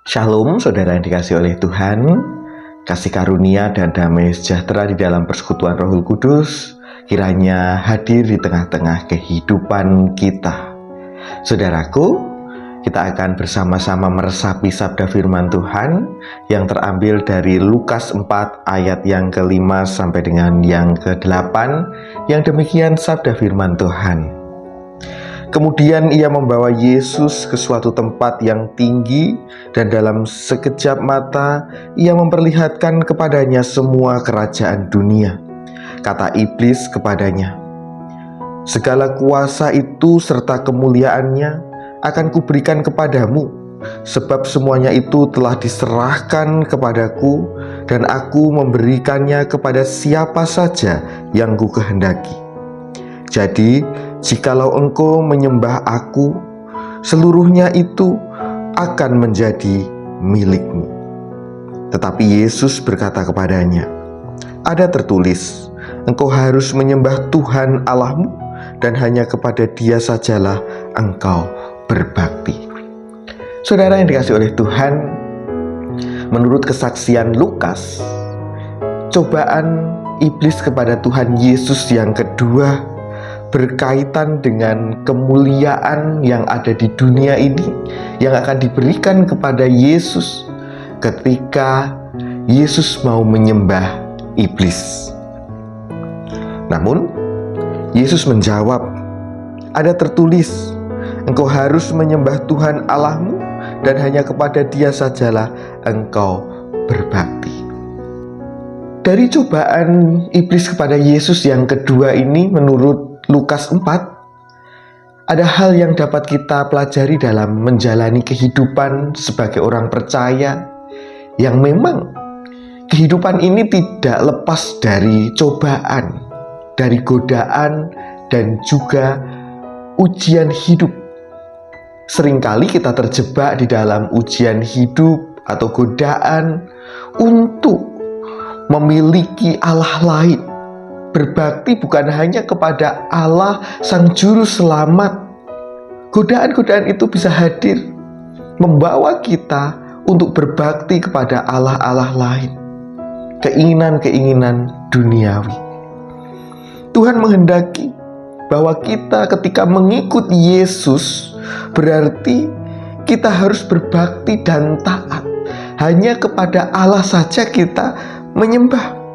Shalom, saudara yang dikasihi oleh Tuhan. Kasih karunia dan damai sejahtera di dalam persekutuan Roh Kudus kiranya hadir di tengah-tengah kehidupan kita. Saudaraku, kita akan bersama-sama meresapi sabda firman Tuhan yang terambil dari Lukas 4 ayat yang ke-5 sampai dengan yang ke-8, yang demikian sabda firman Tuhan. Kemudian ia membawa Yesus ke suatu tempat yang tinggi, dan dalam sekejap mata ia memperlihatkan kepadanya semua kerajaan dunia. Kata iblis kepadanya, "Segala kuasa itu serta kemuliaannya akan kuberikan kepadamu, sebab semuanya itu telah diserahkan kepadaku, dan aku memberikannya kepada siapa saja yang ku kehendaki. Jadi, jikalau engkau menyembah aku, seluruhnya itu akan menjadi milikmu." Tetapi Yesus berkata kepadanya, "Ada tertulis, engkau harus menyembah Tuhan Allahmu, dan hanya kepada Dia sajalah engkau berbakti." Saudara yang dikasihi oleh Tuhan, menurut kesaksian Lukas, cobaan iblis kepada Tuhan Yesus yang kedua berkaitan dengan kemuliaan yang ada di dunia ini yang akan diberikan kepada Yesus ketika Yesus mau menyembah iblis. Namun Yesus menjawab, "Ada tertulis, engkau harus menyembah Tuhan Allahmu, dan hanya kepada Dia sajalah engkau berbakti." Dari cobaan iblis kepada Yesus yang kedua ini, menurut Lukas 4, ada hal yang dapat kita pelajari dalam menjalani kehidupan sebagai orang percaya, yang memang kehidupan ini tidak lepas dari cobaan, dari godaan, dan juga ujian hidup. Seringkali kita terjebak di dalam ujian hidup atau godaan untuk memiliki Allah lain, berbakti bukan hanya kepada Allah Sang Juru Selamat. Godaan-godaan itu bisa hadir membawa kita untuk berbakti kepada Allah-Allah lain, keinginan-keinginan duniawi. Tuhan menghendaki bahwa kita ketika mengikut Yesus berarti kita harus berbakti dan taat. Hanya kepada Allah saja kita menyembah.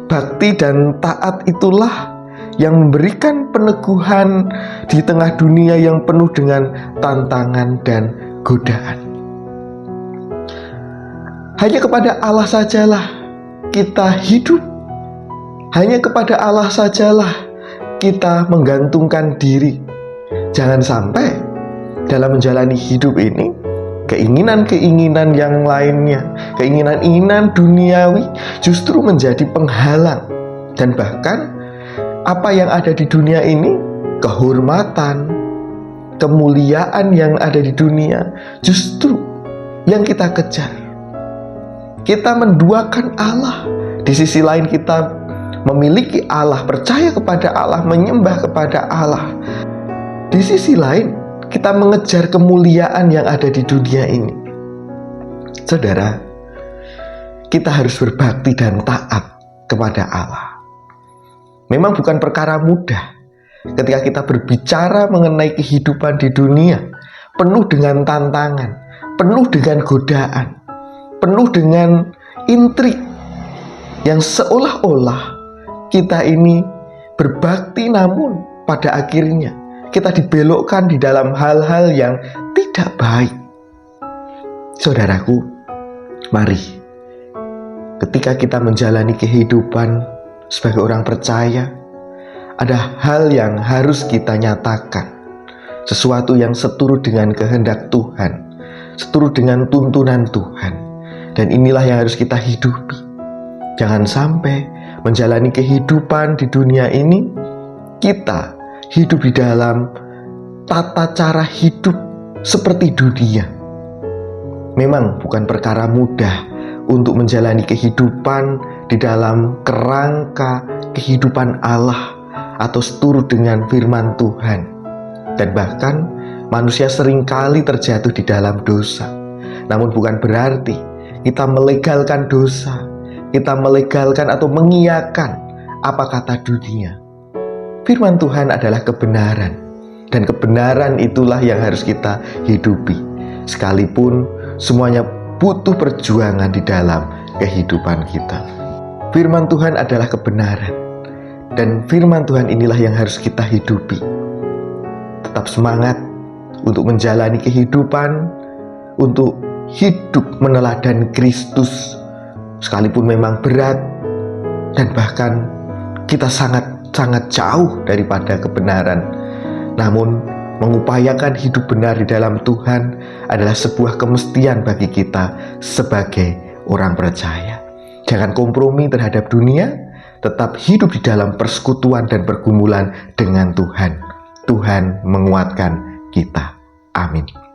Bakti dan taat itulah yang memberikan peneguhan di tengah dunia yang penuh dengan tantangan dan godaan. Hanya kepada Allah sajalah kita hidup. Hanya kepada Allah sajalah kita menggantungkan diri. Jangan sampai dalam menjalani hidup ini keinginan-keinginan yang lainnya, keinginan-keinginan duniawi justru menjadi penghalang. Dan bahkan apa yang ada di dunia ini, kehormatan, kemuliaan yang ada di dunia, justru yang kita kejar. Kita menduakan Allah. Di sisi lain kita memiliki Allah, percaya kepada Allah, menyembah kepada Allah. Di sisi lain kita mengejar kemuliaan yang ada di dunia ini. Saudara, kita harus berbakti dan taat kepada Allah. Memang bukan perkara mudah ketika kita berbicara mengenai kehidupan di dunia, penuh dengan tantangan, penuh dengan godaan, penuh dengan intrik, yang seolah-olah kita ini berbakti, namun pada akhirnya kita dibelokkan di dalam hal-hal yang tidak baik. Saudaraku, mari ketika kita menjalani kehidupan sebagai orang percaya, ada hal yang harus kita nyatakan, sesuatu yang seturut dengan kehendak Tuhan, seturut dengan tuntunan Tuhan. Dan inilah yang harus kita hidupi. Jangan sampai menjalani kehidupan di dunia ini kita hidup di dalam tata cara hidup seperti dunia. Memang bukan perkara mudah untuk menjalani kehidupan di dalam kerangka kehidupan Allah atau seturut dengan firman Tuhan. Dan bahkan manusia seringkali terjatuh di dalam dosa. Namun bukan berarti kita melegalkan dosa, kita melegalkan atau mengiyakan apa kata dunia. Firman Tuhan adalah kebenaran, dan kebenaran itulah yang harus kita hidupi, sekalipun semuanya butuh perjuangan di dalam kehidupan kita. Firman Tuhan adalah kebenaran, dan firman Tuhan inilah yang harus kita hidupi. Tetap semangat untuk menjalani kehidupan, untuk hidup meneladani Kristus, sekalipun memang berat, dan bahkan kita sangat jauh daripada kebenaran. Namun, mengupayakan hidup benar di dalam Tuhan adalah sebuah kemestian bagi kita sebagai orang percaya. Jangan kompromi terhadap dunia, tetap hidup di dalam persekutuan dan pergumulan dengan Tuhan. Tuhan menguatkan kita. Amin.